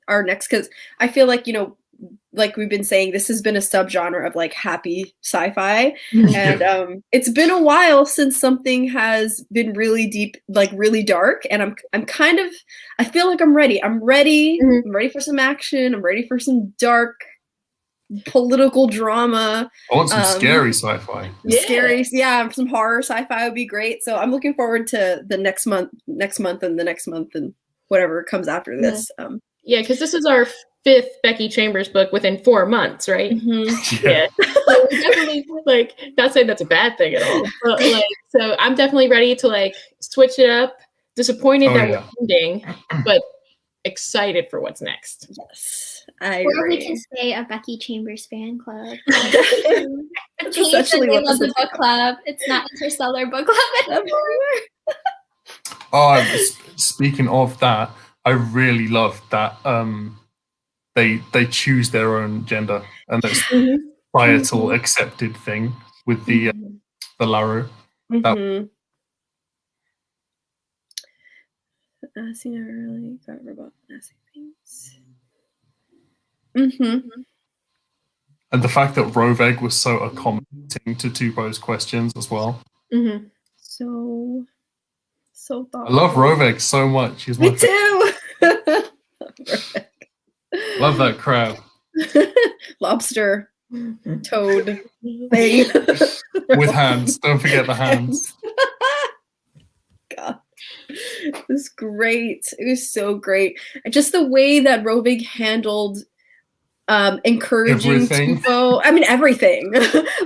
our next, because I feel like, like we've been saying, this has been a subgenre of like happy sci-fi, and it's been a while since something has been really deep, like really dark, and I feel like I'm ready. I'm ready for some action. I'm ready for some dark political drama. I want some scary sci-fi. Scary, some horror sci-fi would be great. So I'm looking forward to the next month, and the next month, and whatever comes after this. Because this is our 5th Becky Chambers book within 4 months, right? Yeah. So definitely, not saying that's a bad thing at all, but so I'm definitely ready to switch it up. Disappointed that we're ending, but excited for what's next. Yes, I Or agree. we can say a Becky Chambers fan club. That's Change essentially the name what of this the book club. It's not Interstellar Book Club anymore. Speaking of that, I really love that they choose their own gender, and that's societal accepted thing with the Laru. Nasty never really got about nasty things. And the fact that Roveg was so accommodating to Tupo's questions as well. So thoughtful. I love Roveg so much. He's Me too. Love that crab. Lobster, toad thing. With hands. Don't forget the hands. God. It was great. It was so great. And just the way that Rovig handled encouraging Tupo. I mean everything.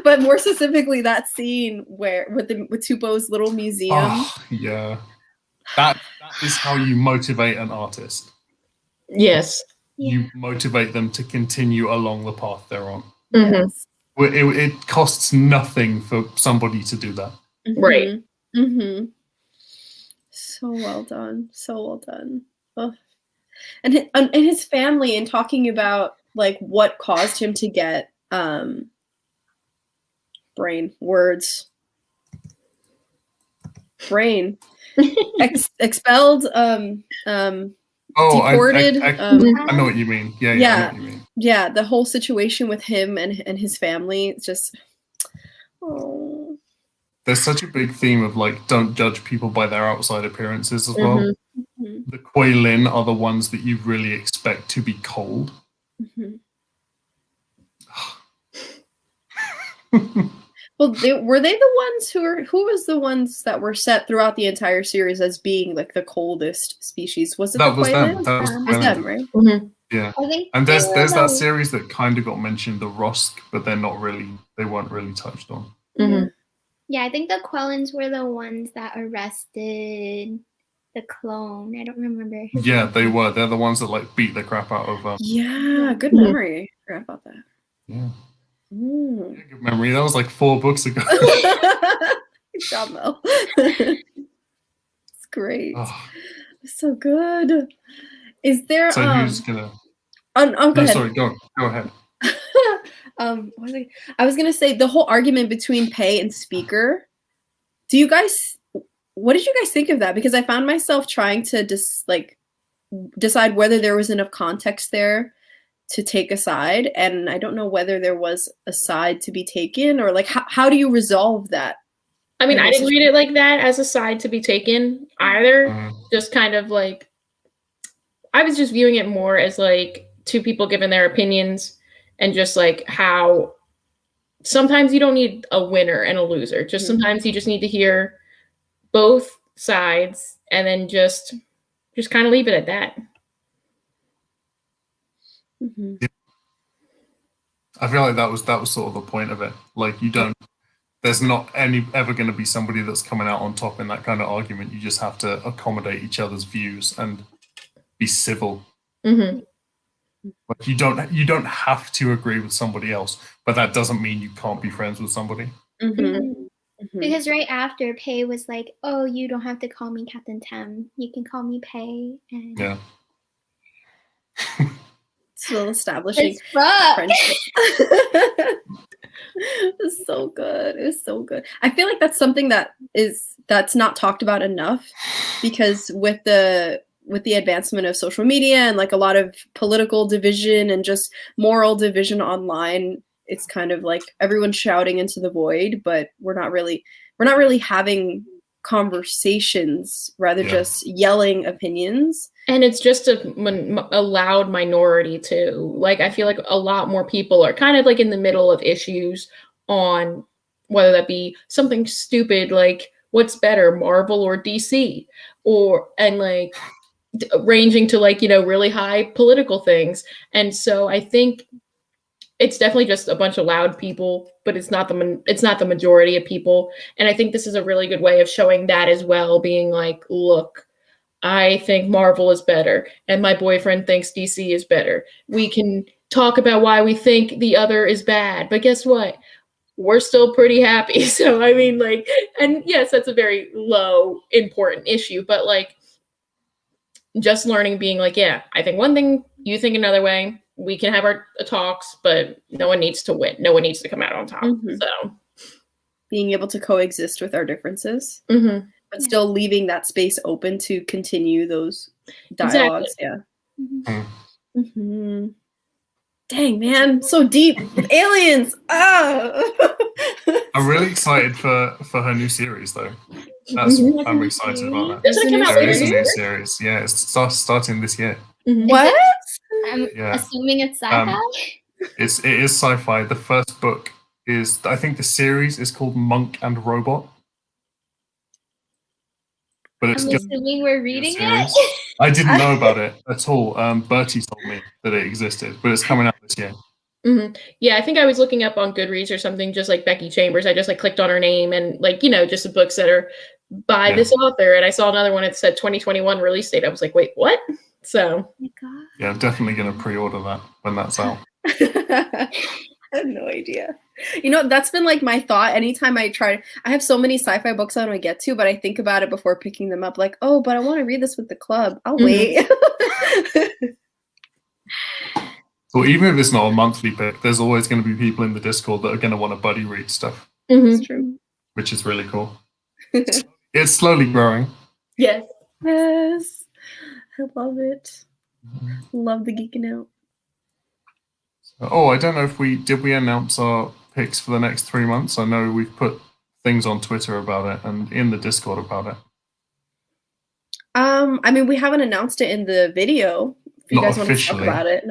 But more specifically that scene where with Tupo's little museum. Oh, yeah. That is how you motivate an artist. Yes. You motivate them to continue along the path they're on. Yes. It costs nothing for somebody to do that. Right. So well done. Oh. And his family, and talking about what caused him to get expelled, deported. I know what you mean. Yeah, I know what you mean. Yeah, the whole situation with him and his family, it's just There's such a big theme of don't judge people by their outside appearances as well. The Kuei Lin are the ones that you really expect to be cold. Well, were they the ones who was the ones that were set throughout the entire series as being the coldest species? Was it that was them? That was them, right? Yeah. I think And there's that series that kind of got mentioned, the Rosk, but they weren't really touched on. Yeah, I think the Quellens were the ones that arrested the clone. I don't remember. Yeah, they were. They're the ones that like beat the crap out of. Yeah, good Mhm. memory. I forgot about that. Yeah. Mm. Yeah, good memory. That was like 4 books ago. Good job, Mel. It's great. Oh, It's so good. Is there so who's gonna? go No, ahead. sorry. Go ahead. What was I was gonna say the whole argument between pay and speaker. Do you guys? What did you guys think of that? Because I found myself trying to decide whether there was enough context there to take a side, and I don't know whether there was a side to be taken, or like how do you resolve that? I mean, I didn't read it like that as a side to be taken either. Just kind of like, I was just viewing it more as like 2 people giving their opinions, and just like how sometimes you don't need a winner and a loser. Just sometimes you just need to hear both sides and then just kind of leave it at that. Mm-hmm. I feel like that was sort of the point of it. Like there's not ever going to be somebody that's coming out on top in that kind of argument. You just have to accommodate each other's views and be civil. Mm-hmm. Like you don't have to agree with somebody else, but that doesn't mean you can't be friends with somebody. Mm-hmm. Mm-hmm. Because right after, Pei was like, "Oh, you don't have to call me Captain Tem. You can call me Pei." And Yeah. Still establishing it's rough. friendship. It's so good. It's so good. I feel like that's something that's not talked about enough, because with the advancement of social media and like a lot of political division and just moral division online, it's kind of like everyone's shouting into the void, but we're not really having conversations, rather just yelling opinions. And it's just a loud minority too. Like, I feel like a lot more people are kind of like in the middle of issues on whether that be something stupid like what's better, Marvel or DC, and like ranging to like, really high political things. And so I think it's definitely just a bunch of loud people, but it's not the majority of people. And I think this is a really good way of showing that as well, being like, look, I think Marvel is better, and my boyfriend thinks DC is better. We can talk about why we think the other is bad, but guess what? We're still pretty happy. So, I mean, like, and yes, that's a very low important issue, but like, just learning, being like, yeah, I think one thing, you think another way. We can have our talks, but no one needs to win. No one needs to come out on top. Mm-hmm. So, being able to coexist with our differences. Mm-hmm. But still leaving that space open to continue those dialogues. Exactly. Yeah. Mm-hmm. Dang, man, so deep. Aliens. I'm really excited for her new series, though. I'm excited about that. There is a new series. Yeah, it's starting this year. Mm-hmm. What? I'm assuming it's sci-fi. It is sci-fi. The first book is, I think the series is called Monk and Robot. But it's I'm assuming we're reading it. I didn't know about it at all. Bertie told me that it existed, but it's coming out this year. Mm-hmm. Yeah, I think I was looking up on Goodreads or something, just like Becky Chambers. I just like clicked on her name and like, just the books that are by this author. And I saw another one that said 2021 release date. I was like, wait, what? So. Oh my God. Yeah, I'm definitely going to pre-order that when that's out. I have no idea. That's been like my thought anytime I have so many sci-fi books I want to get to, but I think about it before picking them up, like, oh, but I want to read this with the club. I'll wait. So even if it's not a monthly pick, there's always going to be people in the Discord that are going to want to buddy read stuff. It's true. Which is really cool. It's slowly growing. Yes. Yes. I love it. Love the geeking out. Oh, I don't know if we announce our picks for the next 3 months. I know we've put things on Twitter about it and in the Discord about it. I mean, we haven't announced it in the video. If you guys want to talk about it.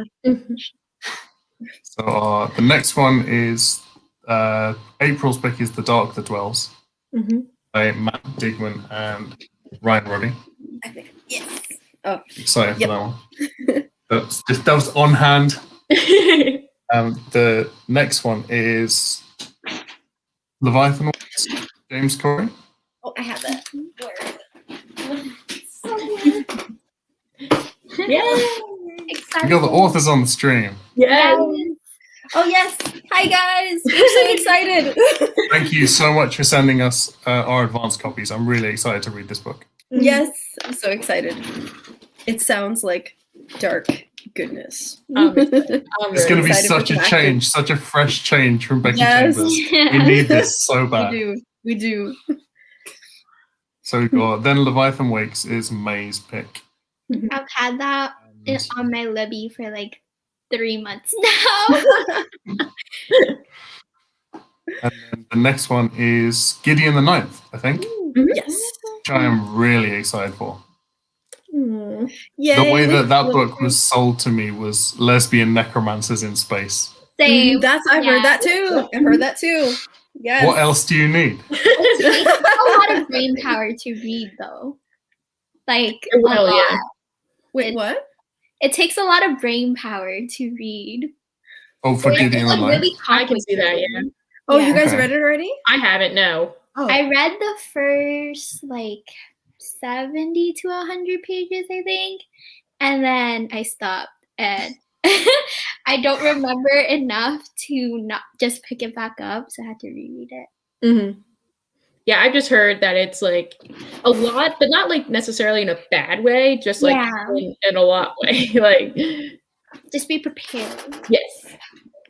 So the next one is April's pick is The Dark That Dwells by Matt Digman and Ryan Roddy. I think yes. Oh, excited for that one. that was on hand. The next one is Leviathan James Corey. Oh, I have that. Yeah. We got the authors on the stream. Yeah. Oh yes! Hi guys! I'm so excited. Thank you so much for sending us our advanced copies. I'm really excited to read this book. Yes, I'm so excited. It sounds like dark goodness. It's going to be such a change, such a fresh change from Becky Chambers. We need this so bad. We do. So we got then Leviathan Wakes is May's pick. I've had that on my Libby for like 3 months now. And then the next one is Gideon the Ninth, I think. Yes. Which I am really excited for. Yay, The way that book was sold to me was lesbian necromancers in space. Same. I've heard that too. I've heard that too. Yes. What else do you need? It takes a lot of brain power to read, though. Like, It will, yeah. Wait, what? It takes a lot of brain power to read. Oh, for Gideon the Ninth? Really I can see that, yeah. Oh, Yeah. you guys Okay. read it already? I haven't, no. Oh. I read the first like 70 to 100 pages, I think, and then I stopped. And I don't remember enough to not just pick it back up, so I had to reread it. Mm-hmm. Yeah, I've just heard that it's like a lot, but not like necessarily in a bad way, just like in a lot way. Like, just be prepared. yes.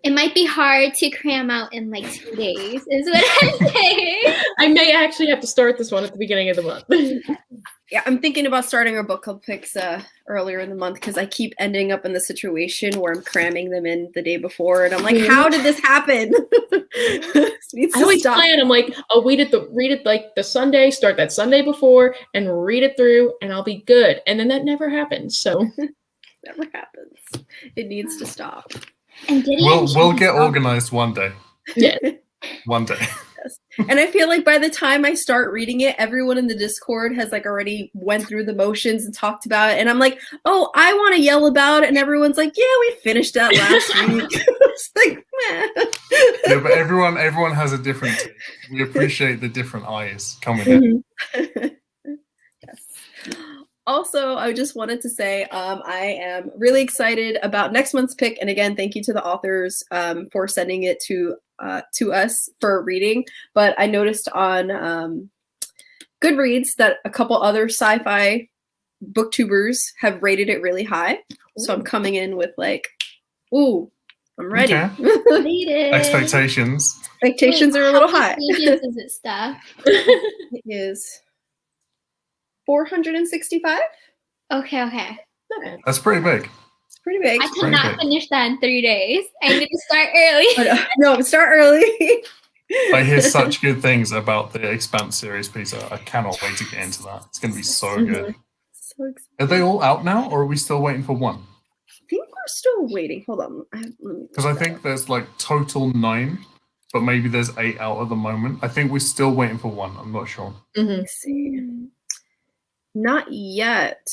It might be hard to cram out in like 2 days, is what I'm saying. I may actually have to start this one at the beginning of the month. Yeah, I'm thinking about starting our book club picks earlier in the month because I keep ending up in the situation where I'm cramming them in the day before, and I'm like, how did this happen? I always plan. I'm like, I'll read it like the Sunday, start that Sunday before, and read it through, and I'll be good. And then that never happens. So never happens. It needs to stop. And We'll get organized one day. yeah. One day. Yes. And I feel like by the time I start reading it, everyone in the Discord has like already went through the motions and talked about it. And I'm like, oh, I want to yell about it. And everyone's like, yeah, we finished that last week. It's like, meh. Yeah, but everyone has a different take. We appreciate the different eyes coming in. Yes. Also, I just wanted to say I am really excited about next month's pick. And again, thank you to the authors for sending it to us for reading. But I noticed on Goodreads that a couple other sci-fi booktubers have rated it really high. So I'm coming in with like, ooh, I'm ready. Okay. Expectations. Expectations are a little high. Pages is it stuff? It is 465. Okay. That's pretty big. It's pretty big. I cannot finish that in 3 days. I need to start early. No, start early. I hear such good things about the Expanse series, Peter. I cannot wait to get into that. It's going to be so good. So excited. Are they all out now, or are we still waiting for one? I think we're still waiting. Hold on. Because I think there's like total 9, but maybe there's 8 out at the moment. I think we're still waiting for one. I'm not sure. Let's see. Not yet.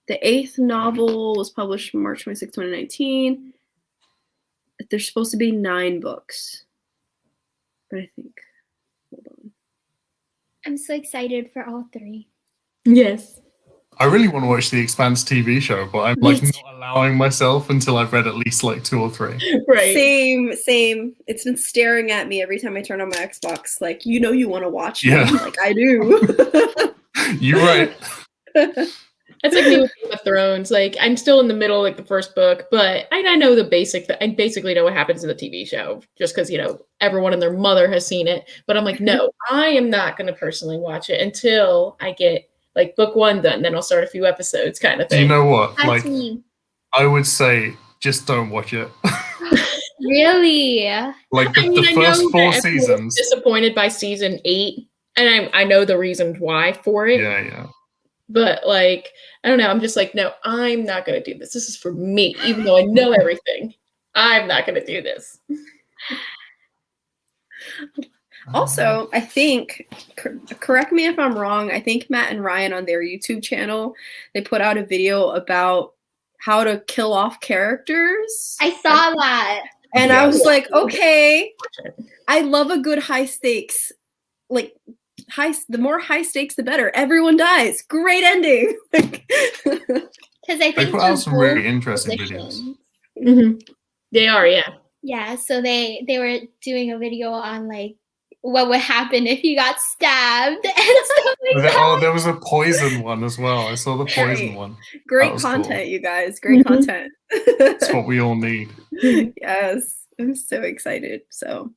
The 8th novel was published March 26, 2019. There's supposed to be 9 books. But I think, hold on. I'm so excited for all 3. Yes. I really want to watch the Expanse TV show, but I'm like not allowing myself until I've read at least like 2 or 3. Right. Same. It's been staring at me every time I turn on my Xbox. Like, you want to watch me. Yeah. Like, I do. You're right. That's like me with Game of Thrones. Like, I'm still in the middle, like the first book, but I know the basic. I basically know what happens in the TV show, just because everyone and their mother has seen it. But I'm like, no, I am not going to personally watch it until I get like book 1 done. Then I'll start a few episodes, kind of thing. You know what? That's like, me. I would say just don't watch it. Really? Like the I know first 4 that everyone's seasons. disappointed by season 8, and I know the reasons why for it. Yeah. But like, I don't know. I'm just like, no, I'm not going to do this. This is for me, even though I know everything. I'm not going to do this. Also, I think, correct me if I'm wrong, I think Matt and Ryan on their YouTube channel, they put out a video about how to kill off characters. I saw that. And I was like, okay, I love a good high stakes like the more high stakes, the better. Everyone dies. Great ending. Because I They think put they're out some both really interesting videos. physicians. Mhm. They are, yeah. Yeah, so they were doing a video on like what would happen if you got stabbed and stuff like that. There was a poison one as well. I saw the poison Right. one. Great was content, cool. you guys. Great Mhm. content. That's what we all need. Yes, I'm so excited. So,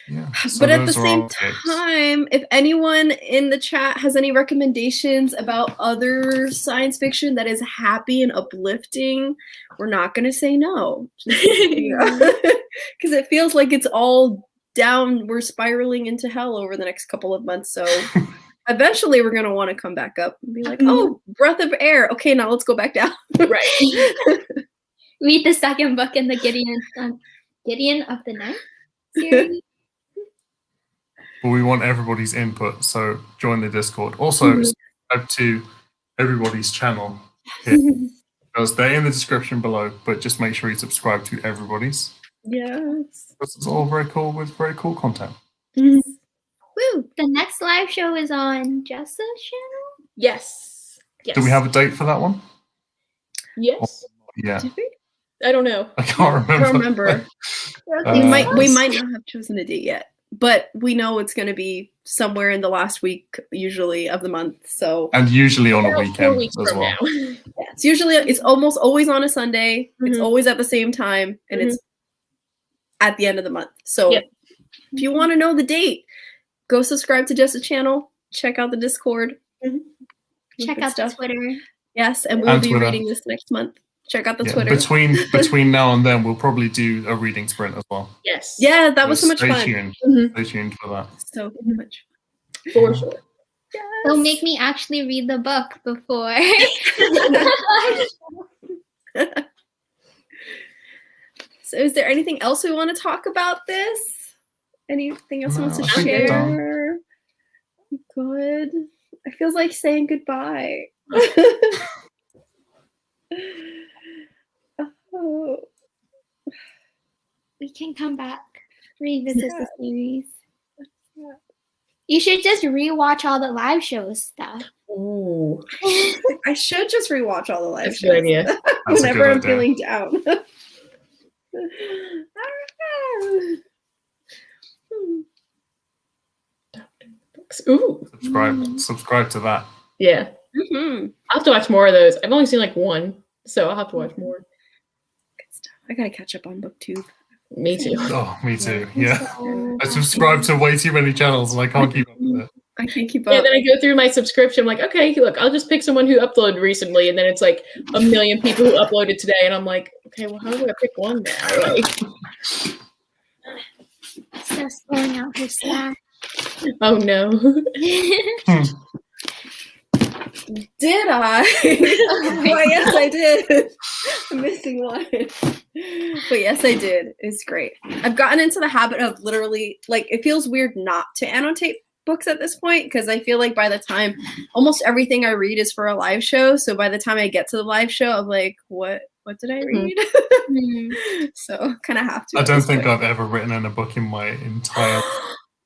Yeah. So but at the those are same our picks. time, if anyone in the chat has any recommendations about other science fiction that is happy and uplifting, we're not going to say no. Because it feels like it's all down. We're spiraling into hell over the next couple of months. So eventually we're going to want to come back up and be like, oh, breath of air. Okay, now let's go back down. Right. Read the second book in the Gideon of the Night series. But we want everybody's input, so join the Discord. Also, subscribe to everybody's channel here, because they're in the description below, but just make sure you subscribe to everybody's. Yes. This is all very cool with very cool content. Woo. The next live show is on Jessa's channel. Yes. Yes. Do we have a date for that one? Yes. Yeah. Did we? I don't know. I can't remember. I don't remember. We might not have chosen a date yet, but we know it's going to be somewhere in the last week, usually, of the month. So, and usually on a About 4 weekend weeks as from well. now. it's almost always on a Sunday. It's Mhm. always at the same time, and it's at the end of the month. So, Yep. if you want to know the date, go subscribe to Jessa's channel. Check out the Discord. Check Good out stuff. the Twitter. Yes, and we'll And be Twitter. reading this next month. Check out the Yeah, Twitter. between now and then, we'll probably do a reading sprint as well. Yes. Yeah, that was so much Stay fun. tuned. Mhm. Stay tuned for that. So much. For sure. Yes. Don't make me actually read the book before. So, is there anything else we want to talk about this? Anything else No, wants to I think we're share? Good. I feel like saying goodbye. Oh. We can come back, revisit the series. You should just rewatch all the live shows stuff. Ooh. I should just rewatch all the live That's a shows good idea. That's a whenever good I'm idea. feeling down. Ooh. Subscribe to that. Yeah. Mhm. I'll have to watch more of those. I've only seen like one, so I'll have to watch more. Good stuff. I gotta catch up on BookTube. Me too. Oh, me too. Yeah. So, I subscribe to way too many channels and I can't keep up with it. I can't keep Yeah, up. then I go through my subscription. I'm like, okay, look, I'll just pick someone who uploaded recently, and then it's like a million people who uploaded today, and I'm like, okay, well, how do I pick one now? Like, Steph's pulling out her stack. oh no. Did I? Why, yes, I did. I'm missing one. But yes, I did. It's great. I've gotten into the habit of literally, like, it feels weird not to annotate books at this point because I feel like by the time almost everything I read is for a live show. So by the time I get to the live show, I'm like, what did I read? So kind of have to. I at don't this think point. I've ever written in a book in my entire.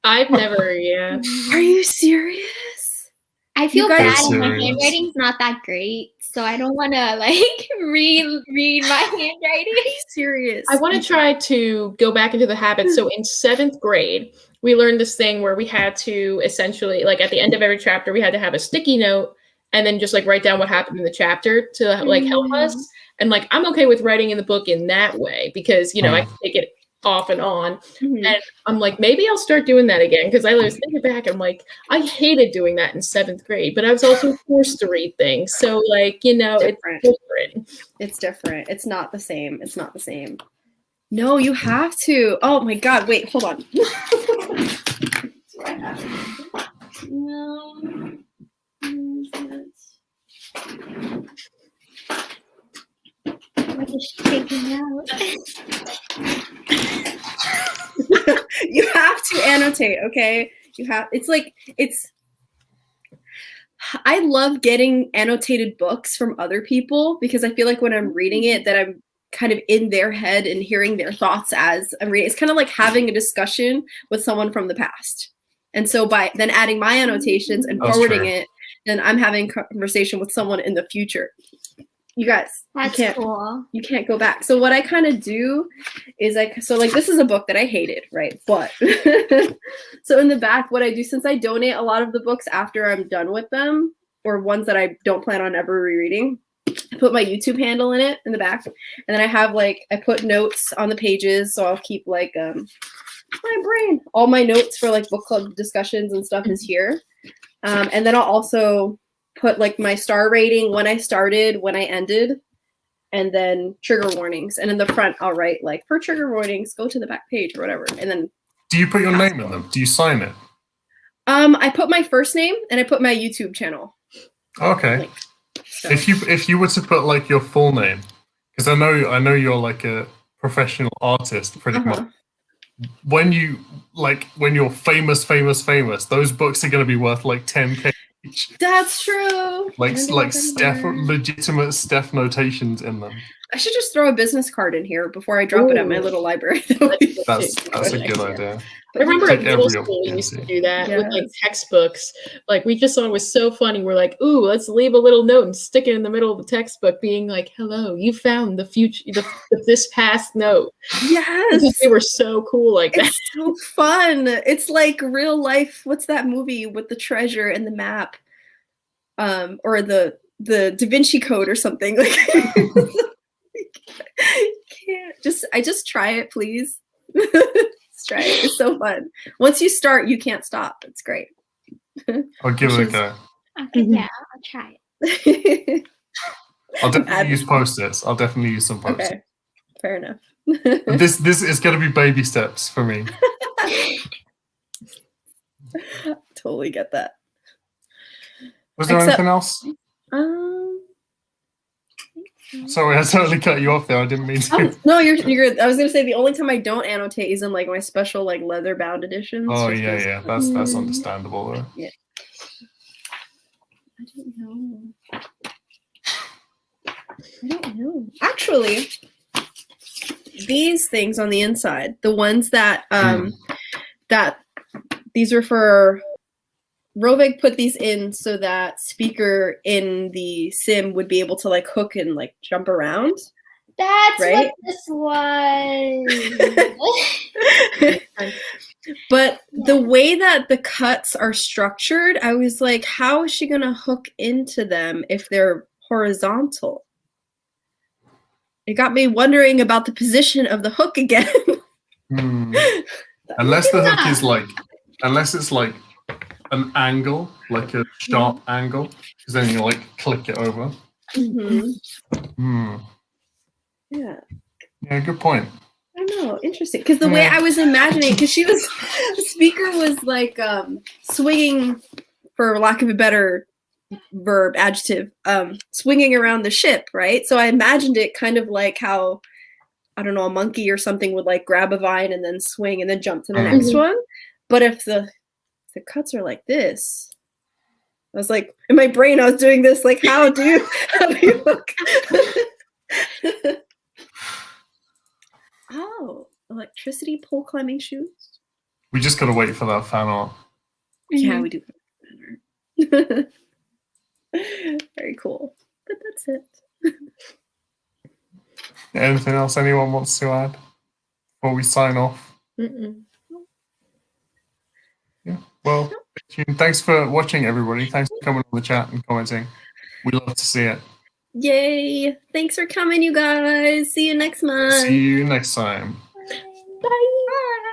I've never, yeah. Are you serious? I feel You guys- bad and my Serious. handwriting's not that great, so I don't want to like read my handwriting. Are you serious? I want to try to go back into the habit. So in 7th grade, we learned this thing where we had to essentially, like at the end of every chapter, we had to have a sticky note and then just like write down what happened in the chapter to like help us. And like, I'm okay with writing in the book in that way because, you know, I can take it off and on. Mhm. And I'm like, maybe I'll start doing that again. Because I was thinking back, I'm like, I hated doing that in 7th grade, but I was also forced to read things. So like, you know, Different. it's different. It's different. It's not the same. It's not the same. No, you have to. Oh my God. Wait, hold on. No. What is she taking out? You have to annotate, okay? I love getting annotated books from other people because I feel like when I'm reading it that I'm kind of in their head and hearing their thoughts as I'm reading. It's kind of like having a discussion with someone from the past. And so by then adding my annotations and That's forwarding true. it, then I'm having conversation with someone in the future. You guys, That's cool. you can't go back. So what I kind of do is this is a book that I hated, right? But so in the back, what I do, since I donate a lot of the books after I'm done with them, or ones that I don't plan on ever rereading, I put my YouTube handle in it in the back, and then I have I put notes on the pages, so I'll keep my brain. All my notes for book club discussions and stuff is here, and then I'll also put my star rating, when I started, when I ended, and then trigger warnings. And in the front, I'll write for trigger warnings, go to the back page or whatever. And then do you put your name in them? Do you sign it? I put my first name and I put my YouTube channel. Okay. So. If you were to put your full name, because I know you're a professional artist pretty much. When you're famous, those books are going to be worth 10K each. That's true. Steff, legitimate Steff notations in them. I should just throw a business card in here before I drop it at my little library. That's a good idea. I remember in middle school we used to do that with textbooks. We just thought it was so funny. We're like, ooh, let's leave a little note and stick it in the middle of the textbook, being hello, you found the future, this past note. Yes, because they were so cool that. It's so fun. It's like real life. What's that movie with the treasure and the map, or the Da Vinci Code or something? I just try it, please. Let's try it. It's so fun. Once you start, you can't stop. It's great. I'll give it a go. Okay, yeah, I'll try it. I'll definitely use Post-its. I'll definitely use some Post-its. Okay, fair enough. This is going to be baby steps for me. Totally get that. Was there anything else? Sorry, I totally cut you off there. I didn't mean to. No, you're good. I was gonna say the only time I don't annotate is in my special leather bound editions. Oh yeah. That's understandable though. Yeah. I don't know. Actually, these things on the inside, the ones that that these are for. Rovig put these in so that speaker in the sim would be able to hook and jump around. That's right? What this was. But the way that the cuts are structured, I was like, how is she going to hook into them if they're horizontal? It got me wondering about the position of the hook again. Unless the hook is unless it's an angle, a sharp angle, because then you click it over. Yeah, good point. I don't know, interesting. Because the way I was imagining, because the speaker was swinging, for lack of a better adjective, swinging around the ship, right? So I imagined it kind of like how, I don't know, a monkey or something would grab a vine and then swing and then jump to the next one. But if the cuts are like this, I was in my brain, I was doing this, how do you hook? Oh, electricity pole climbing shoes. We just gotta wait for that fan art. Yeah, we do. Very cool. But that's it. Anything else anyone wants to add before we sign off? Yeah. Well, thanks for watching, everybody. Thanks for coming on the chat and commenting. We love to see it. Yay! Thanks for coming, you guys. See you next month. See you next time. Bye. Bye.